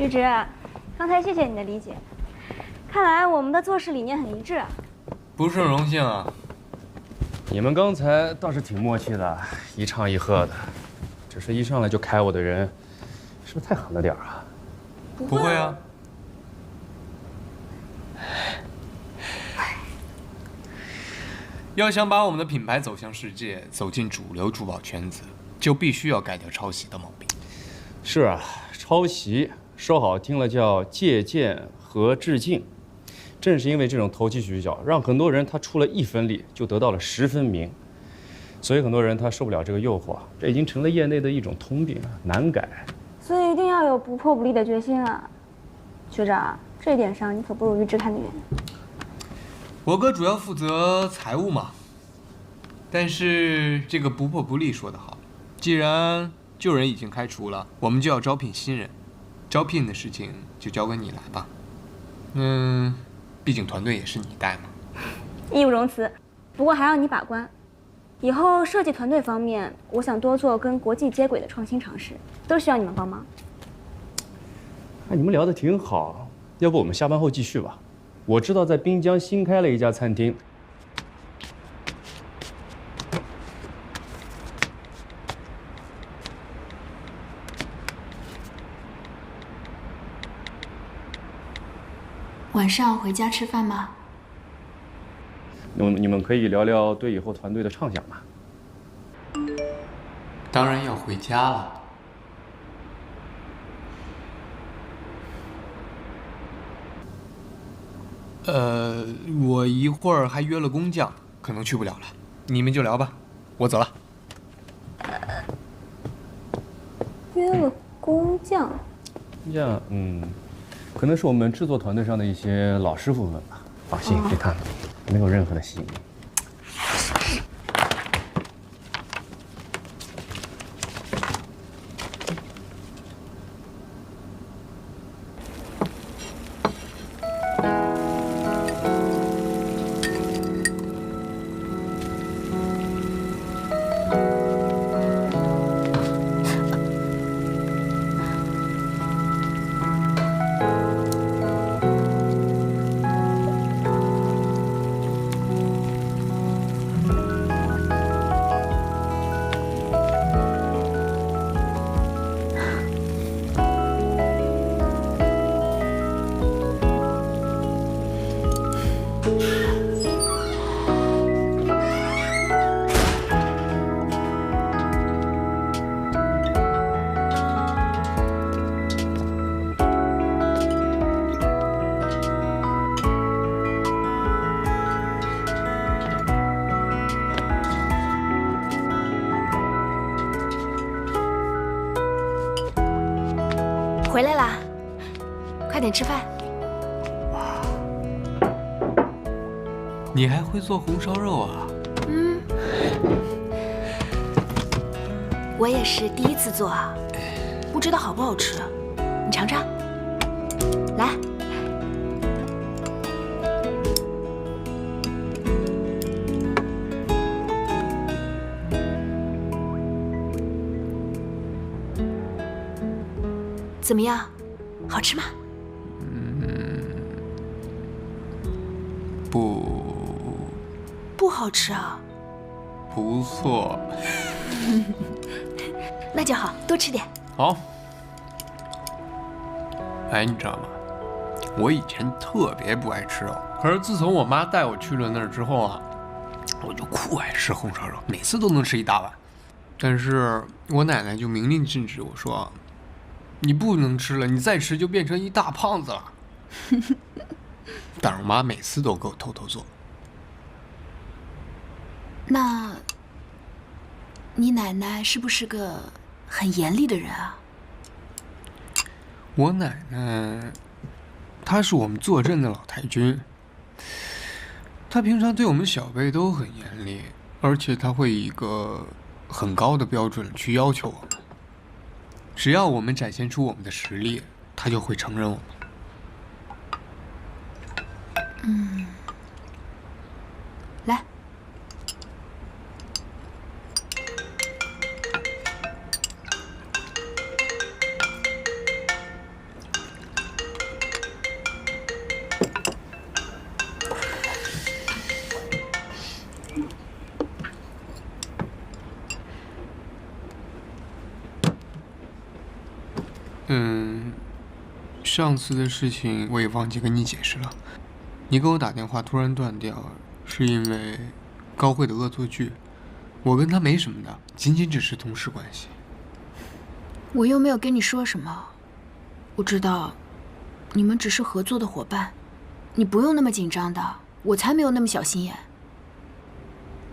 玉芝，刚才谢谢你的理解，看来我们的做事理念很一致啊。不是荣幸啊。你们刚才倒是挺默契的，一唱一和的，只是一上来就开我的人，是不是太狠了点啊？不会啊。要想把我们的品牌走向世界，走进主流珠宝圈子，就必须要改掉抄袭的毛病。是啊，抄袭说好听了叫借鉴和致敬，正是因为这种投机取巧，让很多人他出了1分力就得到了10分名，所以很多人他受不了这个诱惑，这已经成了业内的一种通病，难改。所以一定要有不破不立的决心啊，学长，这一点上你可不如玉芝看得远。我哥主要负责财务嘛，但是这个不破不立说得好，既然旧人已经开除了，我们就要招聘新人，招聘的事情就交给你来吧。毕竟团队也是你带嘛。义不容辞，不过还要你把关。以后设计团队方面，我想多做跟国际接轨的创新尝试，都需要你们帮忙。你们聊得挺好，要不我们下班后继续吧？我知道在滨江新开了一家餐厅。晚上回家吃饭吗？你们可以聊聊对以后团队的畅想吗？当然要回家了。我一会儿还约了工匠，可能去不了了。你们就聊吧，我走了。约了工匠？工匠，可能是我们制作团队上的一些老师傅们吧。放心，别看了，没有任何的吸引力。回来啦，快点吃饭。你还会做红烧肉啊？我也是第一次做啊，不知道好不好吃，你尝尝。来，怎么样？好吃吗？不好吃啊。不错。那就好，多吃点。好。哎，你知道吗？我以前特别不爱吃肉，可是自从我妈带我去了那儿之后啊，我就酷爱吃红烧肉，每次都能吃一大碗。但是我奶奶就明令禁止我说，你不能吃了，你再吃就变成一大胖子了。但是我妈每次都给我偷偷做。那，你奶奶是不是个很严厉的人啊？我奶奶，她是我们坐镇的老太君。她平常对我们小辈都很严厉，而且她会以一个很高的标准去要求我们。只要我们展现出我们的实力，她就会承认我们。来。上次的事情我也忘记跟你解释了。你给我打电话突然断掉，是因为高慧的恶作剧。我跟他没什么的，仅仅只是同事关系。我又没有跟你说什么，我知道你们只是合作的伙伴，你不用那么紧张的，我才没有那么小心眼。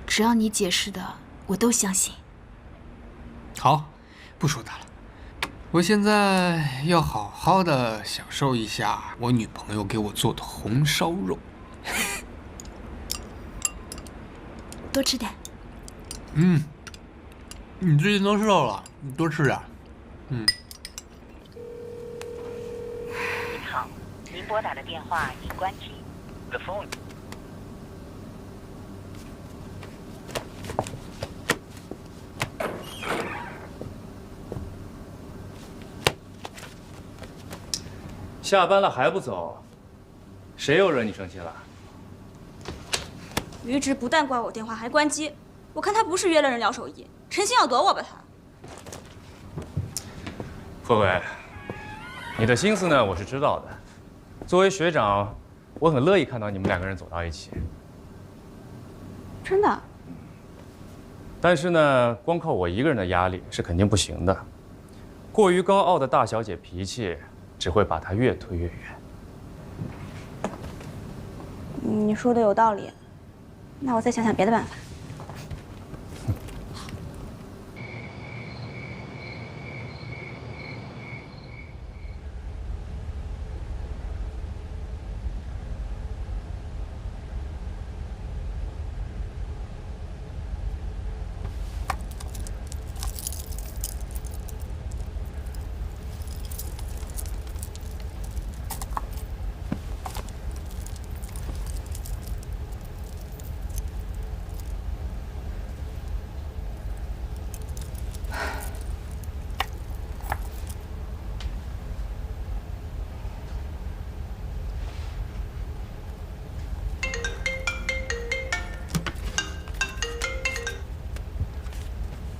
只要你解释的，我都相信。好，不说他了。我现在要好好的享受一下我女朋友给我做的红烧肉。多吃点。你最近都瘦了，你多吃点。您好，您拨打的电话已关机。The phone。下班了还不走，谁又惹你生气了？于直不但挂我电话，还关机。我看他不是约了人聊手艺，诚心要躲我吧他。慧慧，你的心思呢，我是知道的。作为学长，我很乐意看到你们两个人走到一起。真的？但是呢，光靠我一个人的压力是肯定不行的。过于高傲的大小姐脾气，只会把她越推越远。你说的有道理，那我再想想别的办法。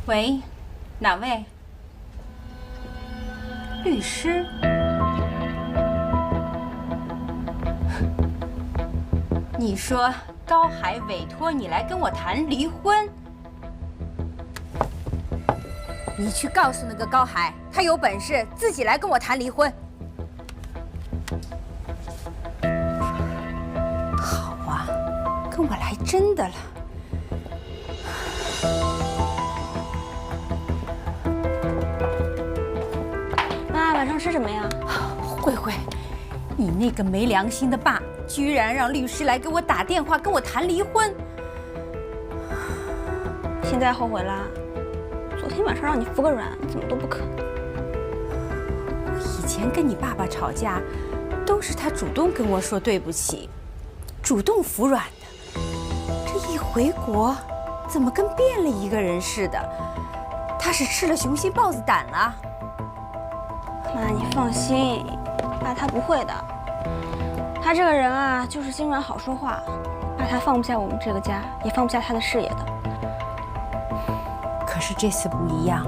喂，哪位？律师？你说高海委托你来跟我谈离婚？你去告诉那个高海，他有本事自己来跟我谈离婚。好啊，跟我来真的了。晚上吃什么呀？慧慧，你那个没良心的爸，居然让律师来给我打电话跟我谈离婚。现在后悔啦？昨天晚上让你服个软，怎么都不肯。我以前跟你爸爸吵架，都是他主动跟我说对不起，主动服软的。这一回国，怎么跟变了一个人似的？他是吃了雄心豹子胆了？妈，你放心，爸他不会的。他这个人啊，就是心软好说话。爸他放不下我们这个家，也放不下他的事业的。可是这次不一样，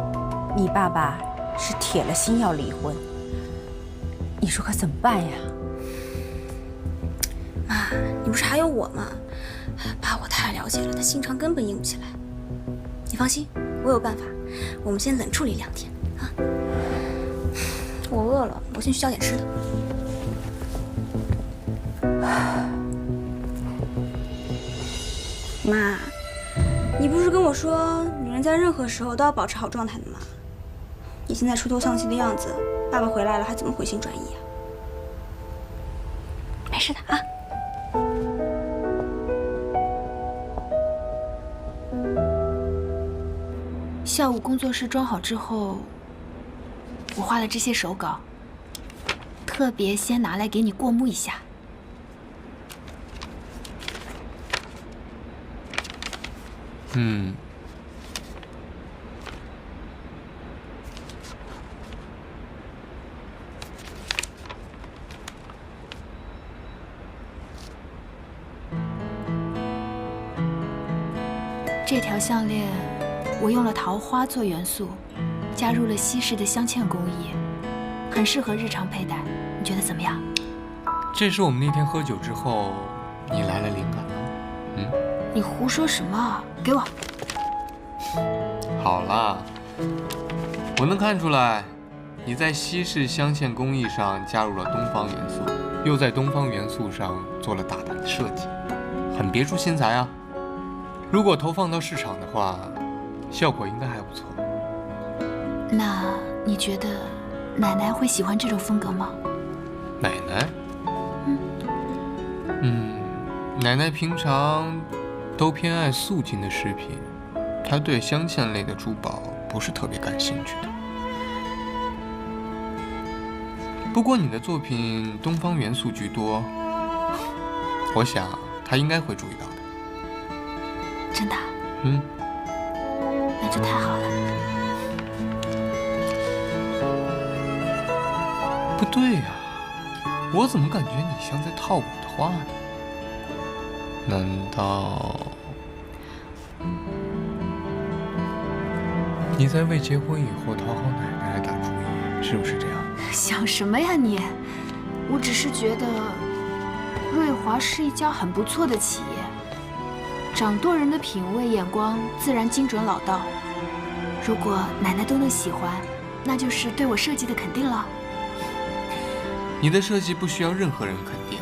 你爸爸是铁了心要离婚。你说可怎么办呀？妈，你不是还有我吗？爸我太了解了，他心肠根本硬不起来。你放心，我有办法。我们先冷处理2天啊。我饿了，我先去叫点吃的。妈，你不是跟我说，女人在任何时候都要保持好状态的吗？你现在垂头丧气的样子，爸爸回来了还怎么回心转意啊？没事的啊。下午工作室装好之后，我画了这些手稿，特别先拿来给你过目一下。这条项链，我用了桃花做元素，加入了西式的镶嵌工艺，很适合日常佩戴，你觉得怎么样？这是我们那天喝酒之后，你来了灵感了。你胡说什么？给我。好啦，我能看出来，你在西式镶嵌工艺上加入了东方元素，又在东方元素上做了大胆的设计，很别出心裁啊。如果投放到市场的话，效果应该还不错。那你觉得奶奶会喜欢这种风格吗？奶奶？奶奶平常都偏爱素净的饰品，她对镶嵌类的珠宝不是特别感兴趣的。不过你的作品东方元素居多，我想她应该会注意到的。真的？那就太好了。不对呀，我怎么感觉你像在套我的话呢？难道你在为结婚以后讨好奶奶而打主意，是不是这样？想什么呀你？我只是觉得瑞华是一家很不错的企业，掌舵人的品味眼光自然精准老道。如果奶奶都能喜欢，那就是对我设计的肯定了。你的设计不需要任何人肯定，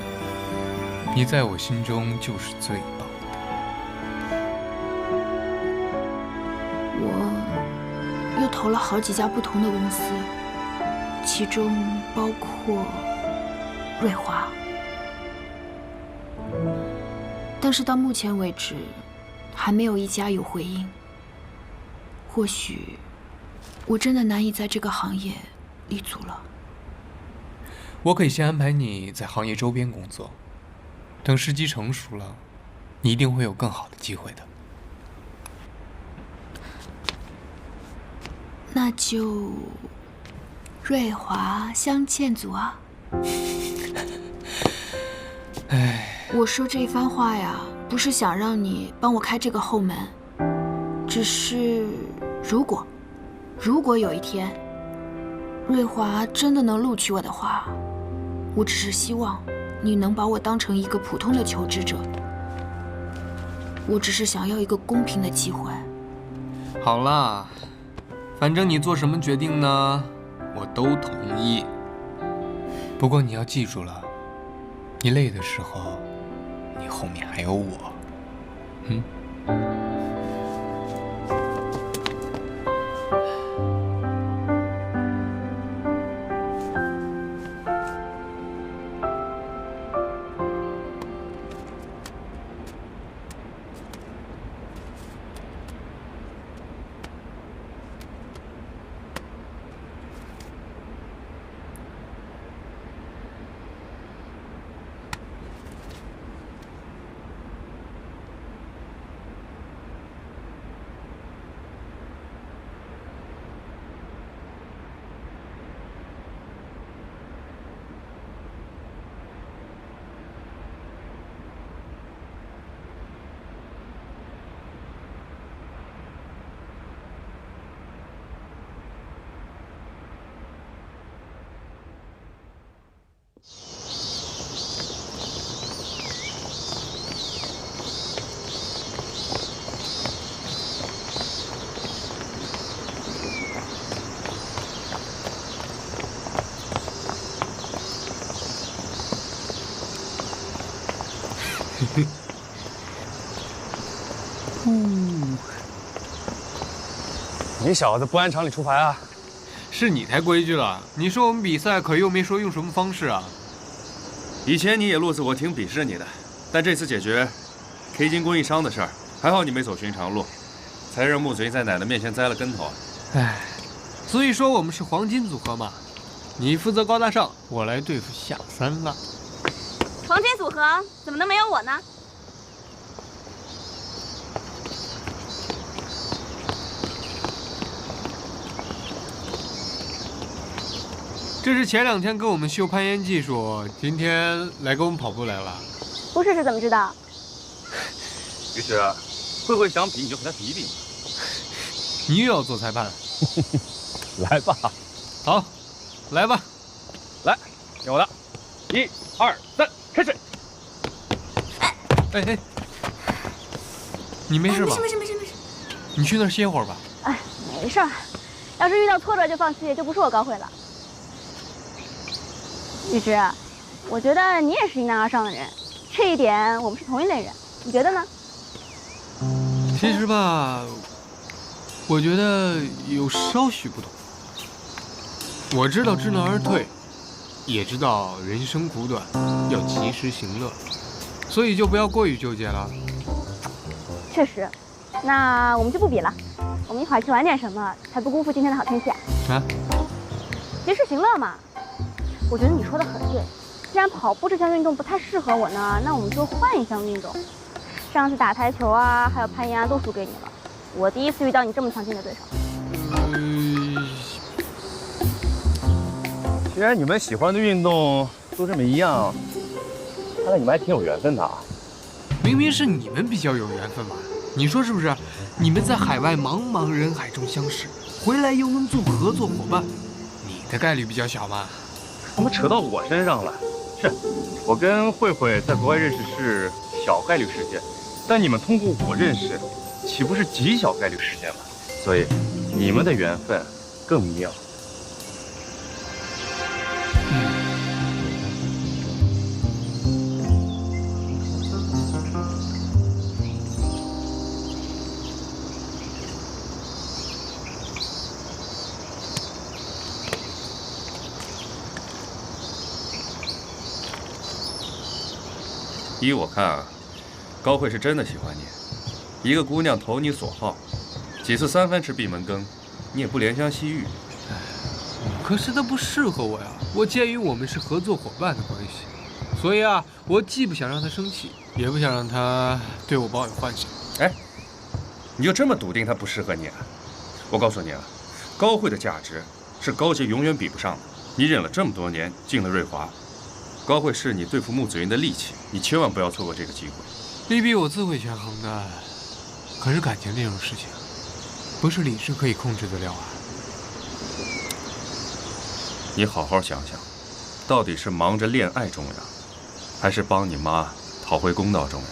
你在我心中就是最棒的。我又投了好几家不同的公司，其中包括瑞华，但是到目前为止，还没有一家有回应。或许我真的难以在这个行业立足了。我可以先安排你在行业周边工作，等时机成熟了，你一定会有更好的机会的。那就瑞华镶嵌组啊。我说这番话呀，不是想让你帮我开这个后门，只是如果有一天瑞华真的能录取我的话，我只是希望你能把我当成一个普通的求职者。我只是想要一个公平的机会。好啦，反正你做什么决定呢，我都同意。不过你要记住了，你累的时候，你后面还有我。你小子不按常理出牌啊！是你太规矩了，你说我们比赛，可又没说用什么方式啊。以前你也路子，我挺鄙视你的，但这次解决 K 金供应商的事儿，还好你没走寻常路，才让木嘴在奶奶面前栽了跟头。唉，所以说我们是黄金组合嘛，你负责高大上，我来对付下三滥。黄金组合怎么能没有我呢？这是前2天跟我们秀攀岩技术，今天来跟我们跑步来了。不试试怎么知道？于是，慧想比你就和他比一比嘛。你又要做裁判？来吧。好，来吧。来，听我的，1、2、3，开始。哎，你没事吧？没事。你去那儿歇会儿吧。哎，没事儿。要是遇到挫折就放弃，就不是我高慧了。玉芝，我觉得你也是迎难而上的人，这一点我们是同一类人，你觉得呢？其实吧，我觉得有稍许不同。我知道知难而退，也知道人生苦短，要及时行乐，所以就不要过于纠结了。确实，那我们就不比了，我们一会儿去玩点什么，才不辜负今天的好天气啊！啊？及时行乐嘛。我觉得你说的很对，既然跑步这项运动不太适合我呢，那我们就换一项运动。上次打台球啊，还有攀岩啊，都输给你了。我第一次遇到你这么强劲的对手。既然你们喜欢的运动都这么一样，看来你们还挺有缘分的啊。明明是你们比较有缘分嘛，你说是不是？你们在海外茫茫人海中相识，回来又能做合作伙伴，你的概率比较小嘛。怎么扯到我身上了？是，我跟慧慧在国外认识是小概率事件，但你们通过我认识，岂不是极小概率事件吗？所以，你们的缘分更妙。依我看啊，高慧是真的喜欢你。一个姑娘投你所好，几次三番吃闭门羹，你也不怜香惜玉。可是她不适合我呀，我鉴于我们是合作伙伴的关系，所以啊，我既不想让她生气，也不想让她对我抱有幻想。哎，你就这么笃定她不适合你啊？我告诉你啊，高慧的价值是高洁永远比不上的。你忍了这么多年，进了瑞华。高慧是你对付穆子云的利器，你千万不要错过这个机会。利弊我自会权衡的，可是感情这种事情，不是理智可以控制得了啊。你好好想想，到底是忙着恋爱重要，还是帮你妈讨回公道重要？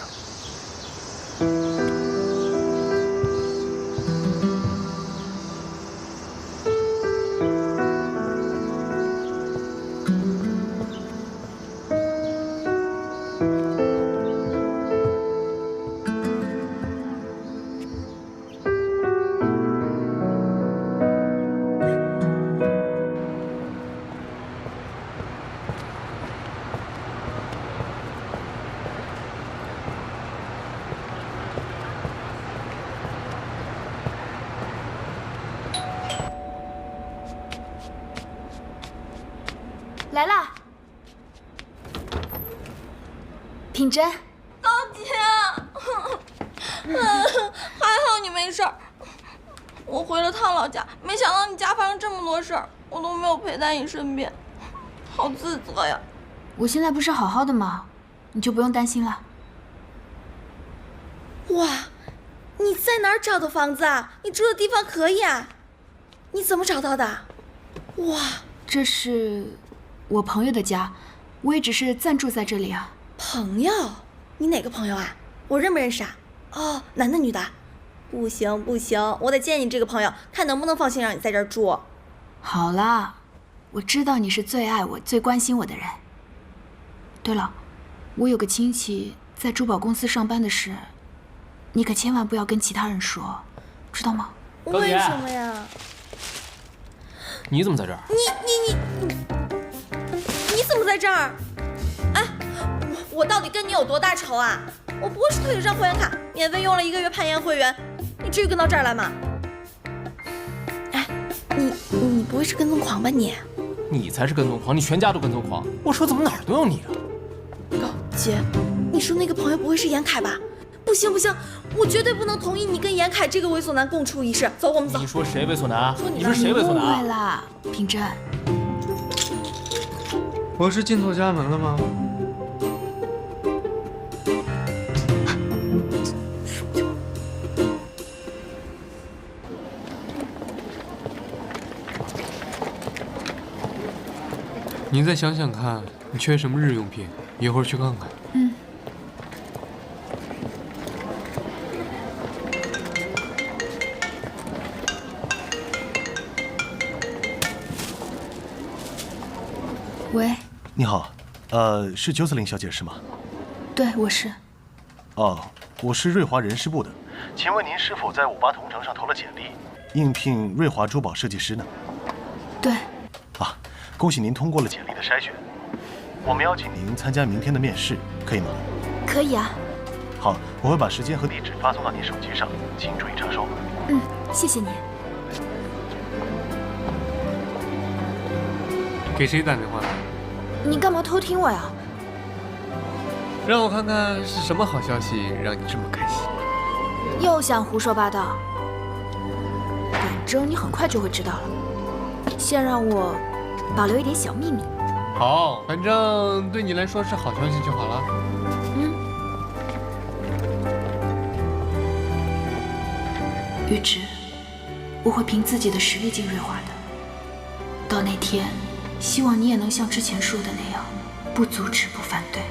来了，品珍。高姐，还好你没事儿。我回了趟老家，没想到你家发生这么多事儿，我都没有陪在你身边，好自责呀。我现在不是好好的吗？你就不用担心了。哇，你在哪儿找的房子啊？你住的地方可以啊？你怎么找到的？哇，这是我朋友的家，我也只是暂住在这里啊。朋友？你哪个朋友啊？我认不认识啊？哦，男的女的？不行不行，我得见你这个朋友，看能不能放心让你在这儿住。好啦，我知道你是最爱我、最关心我的人。对了，我有个亲戚在珠宝公司上班的事，你可千万不要跟其他人说，知道吗？为什么呀？你怎么在这儿？你怎么在这儿？哎，我到底跟你有多大仇啊？我不过是退了张会员卡，免费用了1个月攀岩会员，你至于跟到这儿来吗？哎，你不会是跟踪狂吧你？你才是跟踪狂，你全家都跟踪狂。我说怎么哪儿都有你啊？高姐，你说那个朋友不会是严凯吧？不行不行，我绝对不能同意你跟严凯这个猥琐男共处一室。走，我们走。你说谁猥琐男？说你说谁猥琐误会男？啦，品珍。我是进错家门了吗？你再想想看，你缺什么日用品？一会儿去看看。嗯。喂，你好，是九子玲小姐是吗？对，我是。哦，我是瑞华人事部的，请问您是否在58同城上投了简历，应聘瑞华珠宝设计师呢？对。啊，恭喜您通过了简历的筛选，我们邀请您参加明天的面试，可以吗？可以啊。好，我会把时间和地址发送到您手机上，请注意查收。嗯，谢谢你。给谁打电话？你干嘛偷听我呀？让我看看是什么好消息让你这么开心。又想胡说八道。反正你很快就会知道了。先让我保留一点小秘密。好，反正对你来说是好消息就好了。玉芝，我会凭自己的实力进瑞华的。到那天，希望你也能像之前说的那样，不阻止，不反对。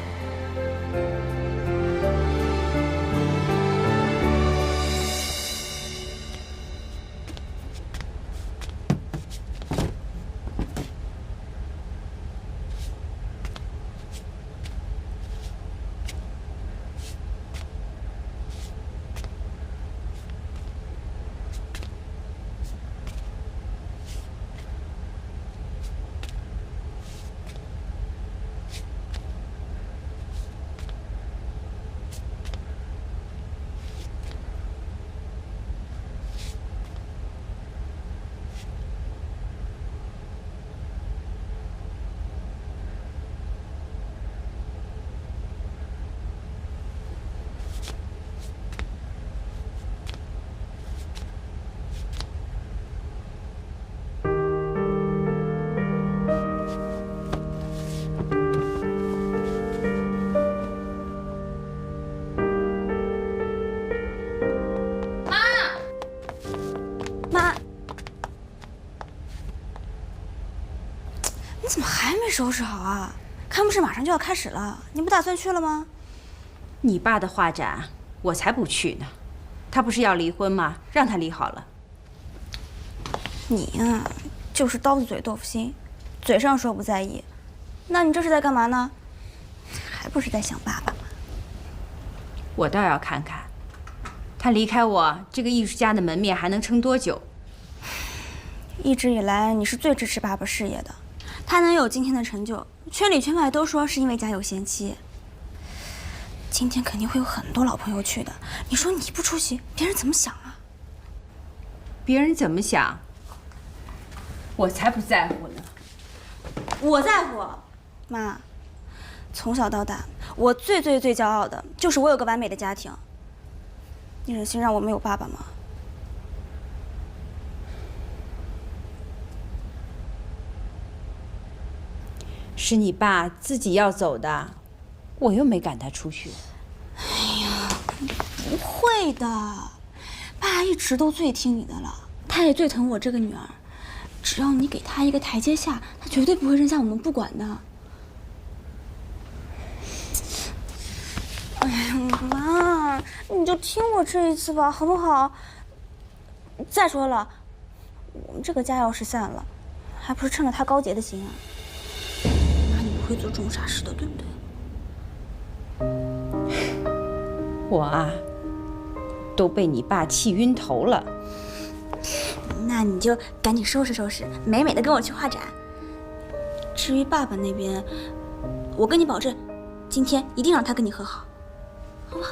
你怎么还没收拾好啊？开幕式马上就要开始了，你不打算去了吗？你爸的画展，我才不去呢。他不是要离婚吗？让他离好了。你呀，就是刀子嘴豆腐心，嘴上说不在意，那你这是在干嘛呢？还不是在想爸爸吗？我倒要看看，他离开我这个艺术家的门面还能撑多久？一直以来，你是最支持爸爸事业的。他能有今天的成就，圈里圈外都说是因为家有贤妻。今天肯定会有很多老朋友去的，你说你不出席，别人怎么想啊？别人怎么想？我才不在乎呢。我在乎，妈。从小到大，我最骄傲的就是我有个完美的家庭。你忍心让我没有爸爸吗？是你爸自己要走的，我又没赶他出去。哎呀，不会的，爸一直都最听你的了，他也最疼我这个女儿。只要你给他一个台阶下，他绝对不会扔下我们不管的。哎呀，妈，你就听我这一次吧，好不好？再说了，我们这个家要是散了，还不是趁着他高洁的心啊？妈，你不会做这种傻事的，对不对？我啊，都被你爸气晕头了。那你就赶紧收拾收拾，美美的跟我去画展。至于爸爸那边，我跟你保证，今天一定让他跟你和好，好不好？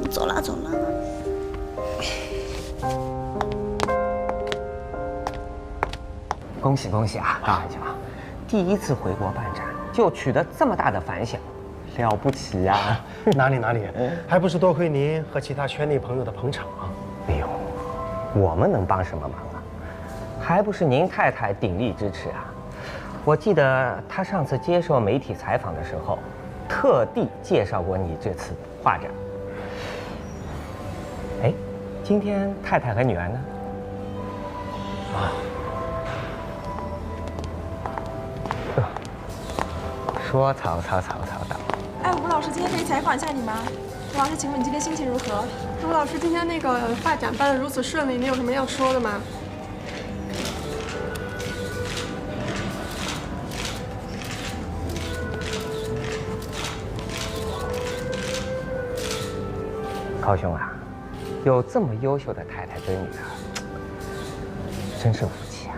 走了走了。恭喜恭喜啊，大家！第一次回国办展就取得这么大的反响，了不起呀！哪里，还不是多亏您和其他圈内朋友的捧场啊！哎呦，我们能帮什么忙啊？还不是您太太鼎力支持啊！我记得她上次接受媒体采访的时候，特地介绍过你这次画展。哎，今天太太和女儿呢？啊，说曹操曹操到。哎，吴老师，今天可以采访一下你吗？吴老师，请问你今天心情如何？吴老师，今天那个画展办得如此顺利，你有什么要说的吗？高兄啊，有这么优秀的太太跟女儿，真是福气啊！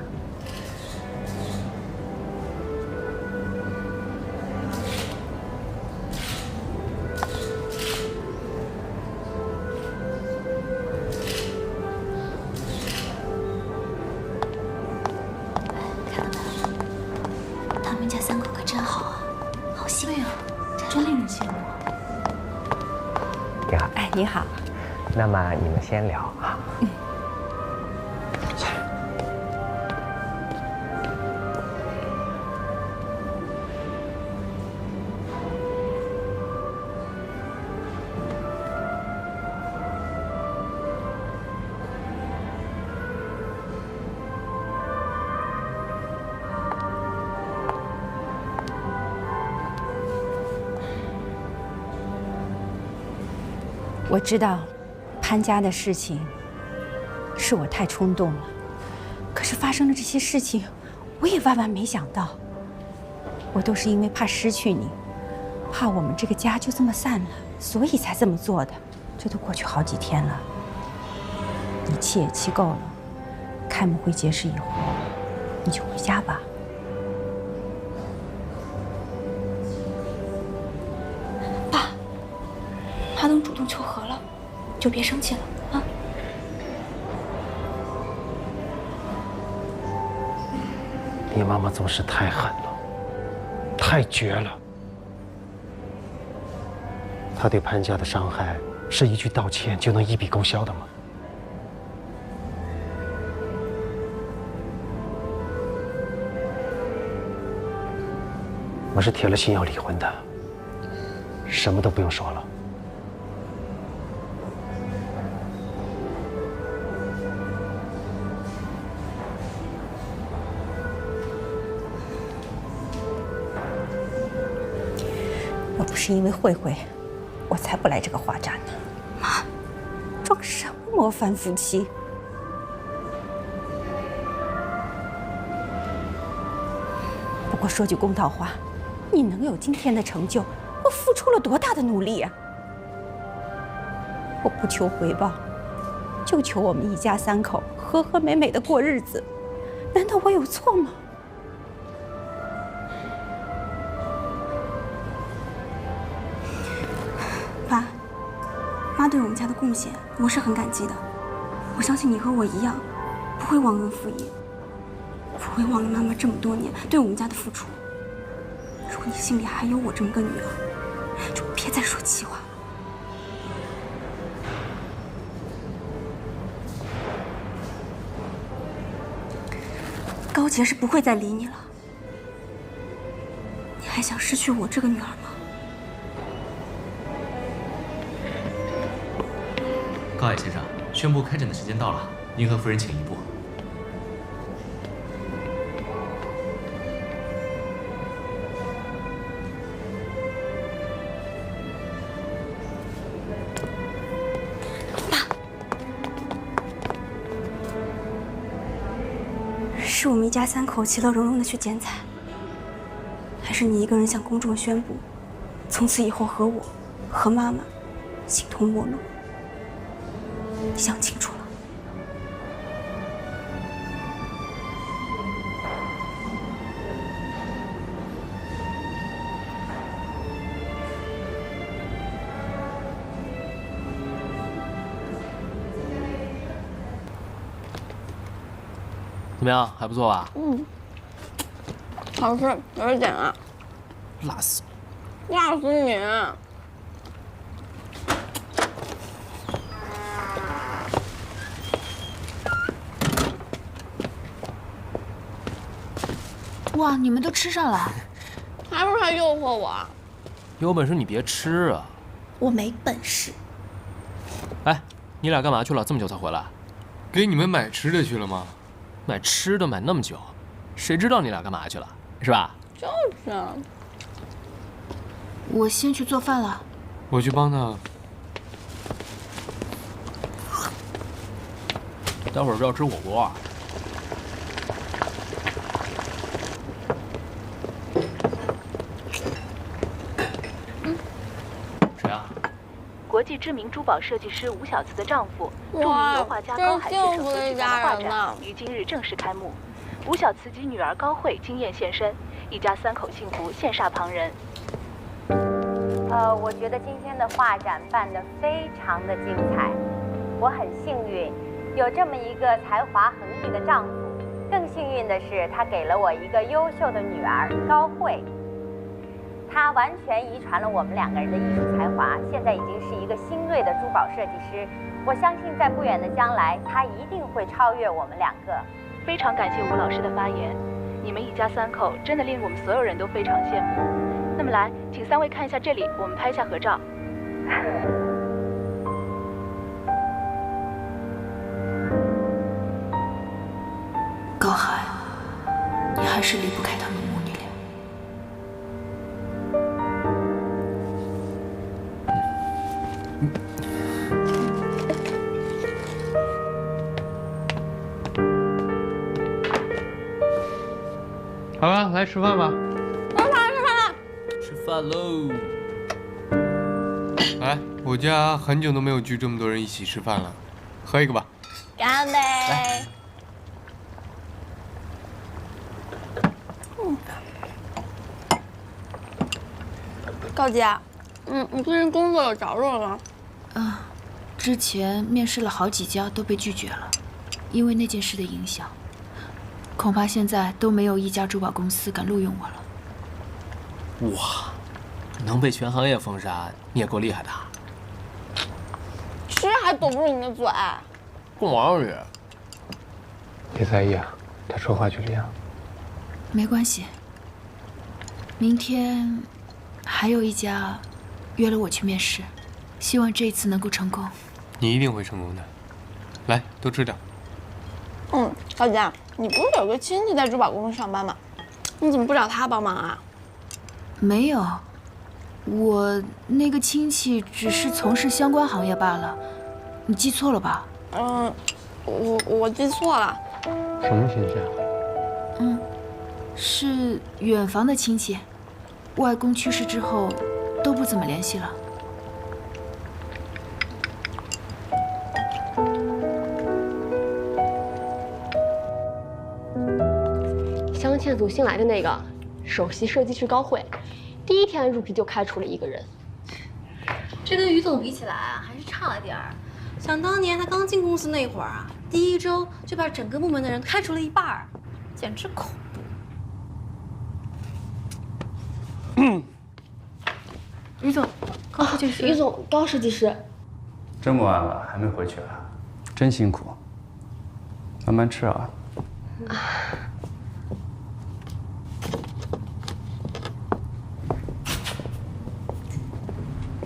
看到没？他们家三口可真好啊，好幸运啊，真令人羡慕。你好，哎，你好。那么你们先聊啊。我知道，潘家的事情是我太冲动了，可是发生了这些事情，我也万万没想到。我都是因为怕失去你，怕我们这个家就这么散了，所以才这么做的。这都过去好几天了，你气也气够了，开幕会结束以后，你就回家吧。爸，他都主动求和了，就别生气了啊。你妈妈总是太狠了，太绝了。她对潘家的伤害，是一句道歉就能一笔勾销的吗？我是铁了心要离婚的，什么都不用说了。要不是因为慧慧，我才不来这个画展呢。妈，装什么模范夫妻？不过说句公道话，你能有今天的成就，我付出了多大的努力啊！我不求回报，就求我们一家三口和和美美的过日子。难道我有错吗？爸，妈对我们家的贡献，我是很感激的。我相信你和我一样，不会忘恩负义，不会忘了妈妈这么多年对我们家的付出。如果你心里还有我这么个女儿，就别再说气话了。高洁是不会再理你了。你还想失去我这个女儿吗？高野先生，宣布开诊的时间到了，您和夫人请一步。是我们一家三口其乐融融的去剪彩，还是你一个人向公众宣布，从此以后和我、和妈妈形同陌路？你想清楚了。怎么样，还不错吧？嗯，好吃，有点点啊。辣死！辣死你！哇，你们都吃上了？还不是他诱惑我？有本事你别吃啊！我没本事。哎，你俩干嘛去了？这么久才回来？给你们买吃的去了吗？买吃的买那么久，谁知道你俩干嘛去了？是吧？就是啊。我先去做饭了。我去帮他。待会儿要吃火锅啊？谁啊？国际知名珠宝设计师吴小慈的丈夫，著名油画家高海先生所举办的画展于今日正式开幕。吴小慈及女儿高慧惊艳现身，一家3口幸福羡煞旁人。我觉得今天的画展办得非常的精彩，我很幸运有这么一个才华横溢的丈夫，更幸运的是他给了我一个优秀的女儿高慧，她完全遗传了我们2个人的艺术才华，现在已经是一个新锐的珠宝设计师。我相信在不远的将来，她一定会超越我们2个。非常感谢吴老师的发言，你们一家3口真的令我们所有人都非常羡慕。那么来，请3位看一下这里，我们拍一下合照。高海，你还是离不开他们母女俩。好了，来吃饭吧。吃饭喽！来，我家很久都没有聚这么多人一起吃饭了，喝一个吧。干杯！高姐，你最近工作有着落吗？之前面试了好几家都被拒绝了，因为那件事的影响，恐怕现在都没有一家珠宝公司敢录用我了。哇，能被全行业封杀，你也够厉害的。这还堵不住你的嘴？干嘛呀你？别在意啊，他说话就这样。没关系，明天还有一家约了我去面试，希望这一次能够成功。你一定会成功的。来，多吃点。高姐，你不是有个亲戚在珠宝公司上班吗？你怎么不找他帮忙啊？没有，我那个亲戚只是从事相关行业罢了，你记错了吧？我记错了。什么亲戚啊？是远房的亲戚，外公去世之后都不怎么联系了。镶嵌组新来的那个首席设计师高慧，第1天入职就开除了1个人。这跟于总比起来啊，还是差了点儿。想当年他刚进公司那会儿啊，第1周就把整个部门的人开除了1半，简直恐怖。于总，高设计师。于总，高设计师。这么晚了还没回去啊，真辛苦。慢慢吃啊。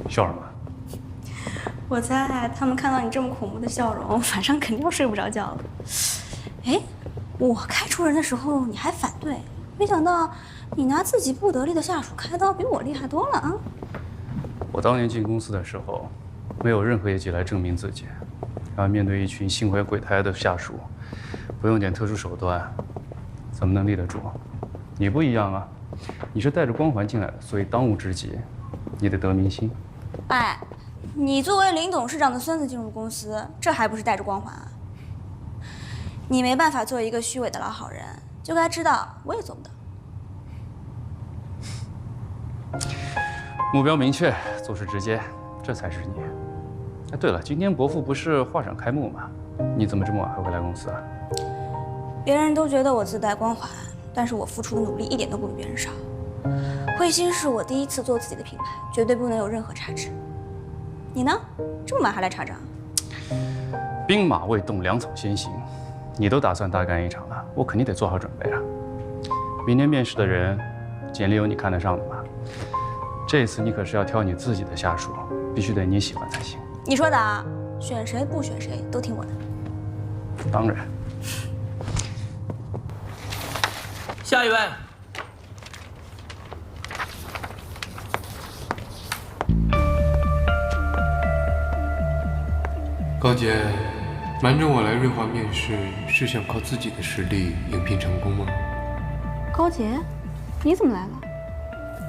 笑什么？我猜他们看到你这么恐怖的笑容，晚上肯定睡不着觉了。哎，我开除人的时候你还反对，没想到你拿自己不得力的下属开刀，比我厉害多了啊！我当年进公司的时候，没有任何业绩来证明自己，然后面对一群心怀鬼胎的下属，不用点特殊手段，怎么能立得住？你不一样啊，你是带着光环进来的，所以当务之急，你得得民心。哎，你作为林董事长的孙子进入公司，这还不是带着光环啊？你没办法做一个虚伪的老好人，就该知道我也做不到。目标明确，做事直接，这才是你。哎，对了，今天伯父不是画展开幕吗？你怎么这么晚还回来公司啊？别人都觉得我自带光环，但是我付出的努力一点都不比别人少。慧心是我第1次做自己的品牌，绝对不能有任何差池。你呢？这么晚还来查账？兵马未动，粮草先行。你都打算大干一场了，我肯定得做好准备啊。明天面试的人，简历有你看得上的吗？这次你可是要挑你自己的下属，必须得你喜欢才行。你说的啊，选谁不选谁都听我的。当然。下一位。高姐，瞒着我来瑞华面试，是想靠自己的实力应聘成功吗？高杰，你怎么来了？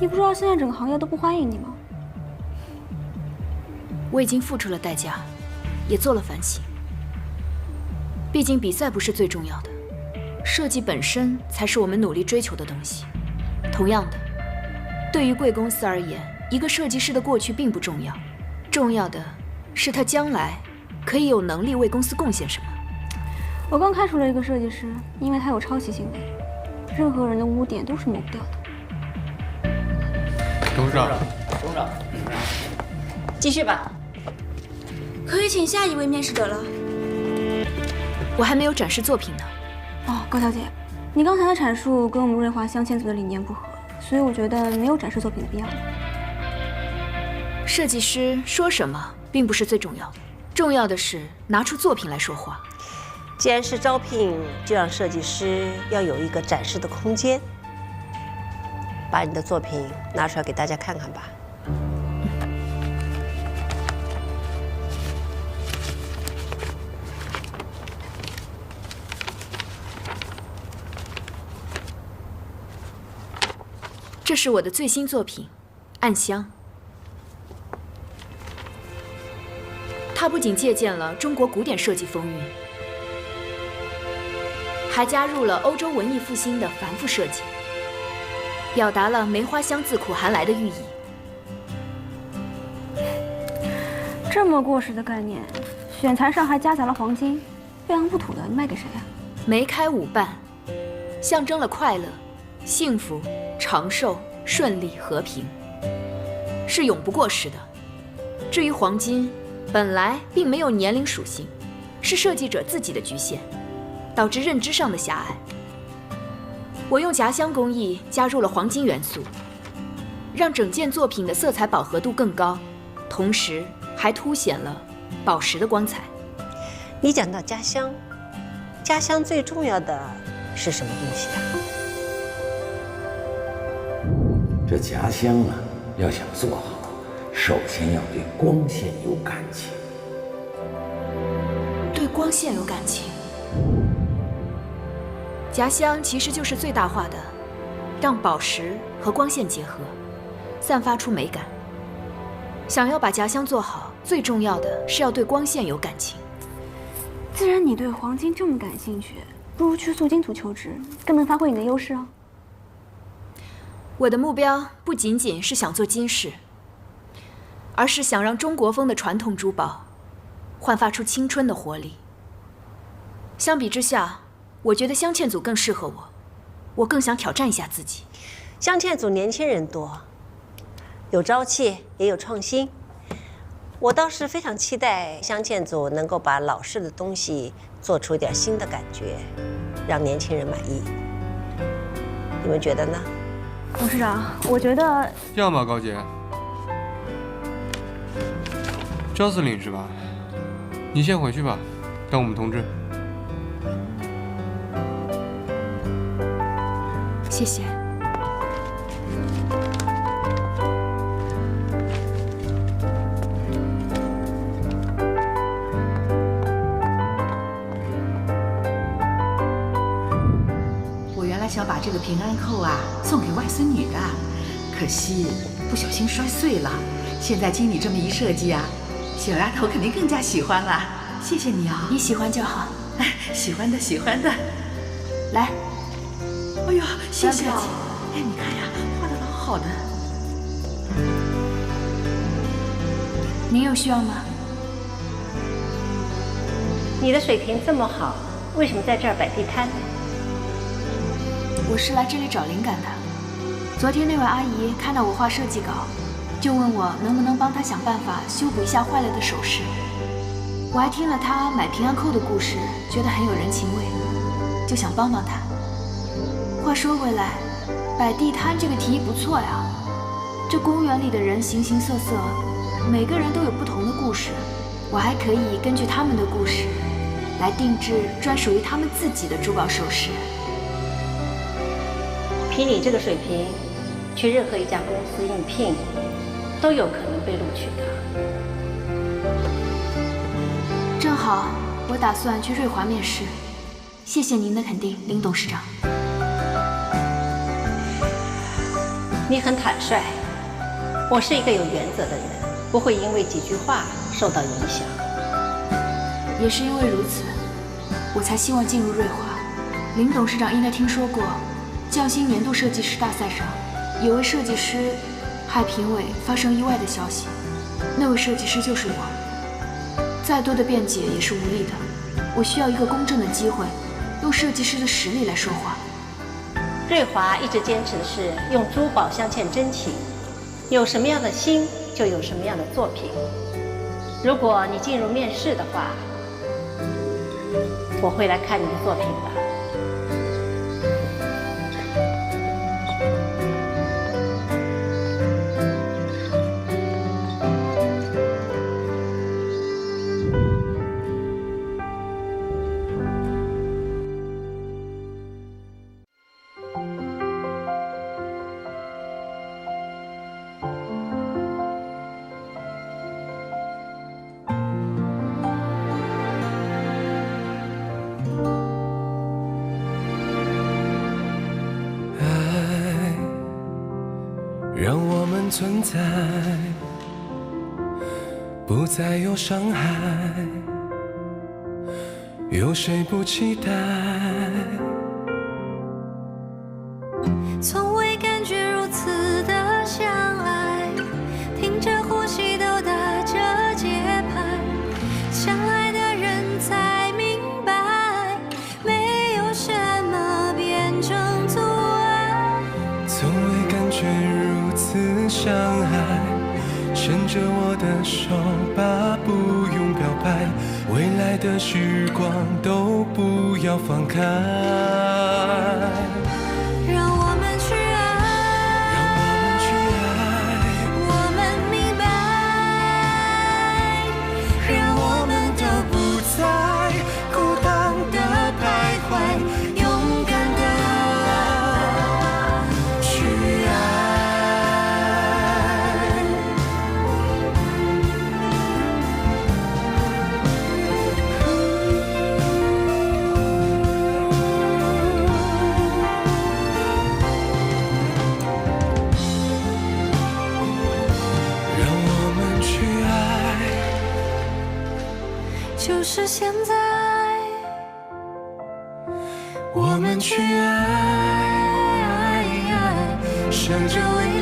你不知道现在整个行业都不欢迎你吗？我已经付出了代价，也做了反省。毕竟比赛不是最重要的，设计本身才是我们努力追求的东西。同样的，对于贵公司而言，一个设计师的过去并不重要，重要的是他将来可以有能力为公司贡献什么。我刚开除了一个设计师，因为他有抄袭行为，任何人的污点都是抹不掉的。董事长，继续吧。可以请下一位面试者了。我还没有展示作品呢。哦，高小姐，你刚才的阐述跟我们瑞华镶嵌组的理念不合，所以我觉得没有展示作品的必要。设计师说什么并不是最重要的，重要的是拿出作品来说话。既然是招聘，就让设计师要有一个展示的空间。把你的作品拿出来给大家看看吧。这是我的最新作品《暗香》。它不仅借鉴了中国古典设计风韵，还加入了欧洲文艺复兴的繁复设计，表达了梅花香自苦寒来的寓意。这么过时的概念，选材上还夹杂了黄金，飞扬不土的，你卖给谁啊？梅开五瓣，象征了快乐、幸福、长寿、顺利、和平，是永不过时的。至于黄金，本来并没有年龄属性，是设计者自己的局限，导致认知上的狭隘。我用夹镶工艺加入了黄金元素，让整件作品的色彩饱和度更高，同时还凸显了宝石的光彩。你讲到家乡，家乡最重要的是什么东西啊？这夹镶啊，要想做好，首先要对光线有感情。对光线有感情。夹镶其实就是最大化的，让宝石和光线结合，散发出美感。想要把夹镶做好，最重要的是要对光线有感情。既然你对黄金这么感兴趣，不如去塑金组求职，更能发挥你的优势哦。我的目标不仅仅是想做金饰，而是想让中国风的传统珠宝焕发出青春的活力。相比之下，我觉得镶嵌组更适合我，我更想挑战一下自己。镶嵌组年轻人多，有朝气，也有创新。我倒是非常期待镶嵌组能够把老式的东西做出一点新的感觉，让年轻人满意。你们觉得呢？董事长，我觉得这样吧，高姐，Jocelyn是吧？你先回去吧，等我们通知。谢谢。我原来想把这个平安扣啊送给外孙女的，可惜不小心摔碎了。现在经你这么一设计啊，小丫头肯定更加喜欢了。谢谢你啊，你喜欢就好。喜欢的，喜欢的。来。哎呦，谢谢。哎，你看呀，画的老好的。您有需要吗？你的水平这么好，为什么在这儿摆地摊？我是来这里找灵感的。昨天那位阿姨看到我画设计稿，就问我能不能帮她想办法修补一下坏了的首饰。我还听了她买平安扣的故事，觉得很有人情味，就想帮帮她。话说回来，摆地摊这个提议不错呀。这公园里的人形形色色，每个人都有不同的故事，我还可以根据他们的故事来定制专属于他们自己的珠宝首饰。凭你这个水平，去任何一家公司应聘，都有可能被录取的。这好，我打算去瑞华面试。谢谢您的肯定，林董事长。你很坦率，我是一个有原则的人，不会因为几句话受到影响。也是因为如此，我才希望进入瑞华。林董事长应该听说过，匠心年度设计师大赛上，有位设计师害评委发生意外的消息，那位设计师就是我。再多的辩解也是无力的，我需要一个公正的机会，用设计师的实力来说话。瑞华一直坚持的是用珠宝镶嵌真情，有什么样的心就有什么样的作品。如果你进入面试的话，我会来看你的作品的。让我们存在，不再有伤害，有谁不期待？从未感觉如此的相爱，听着呼吸都打着节拍，相爱的人才明白，没有什么变成阻碍。从未感觉如此相爱，牵着我的手吧，不用表白，未来的时光都不要放开。让我们去爱，让我们去爱，我们明白，让我们都不再孤单的徘徊，勇敢的去爱。就是现在，我们去爱，向着未来。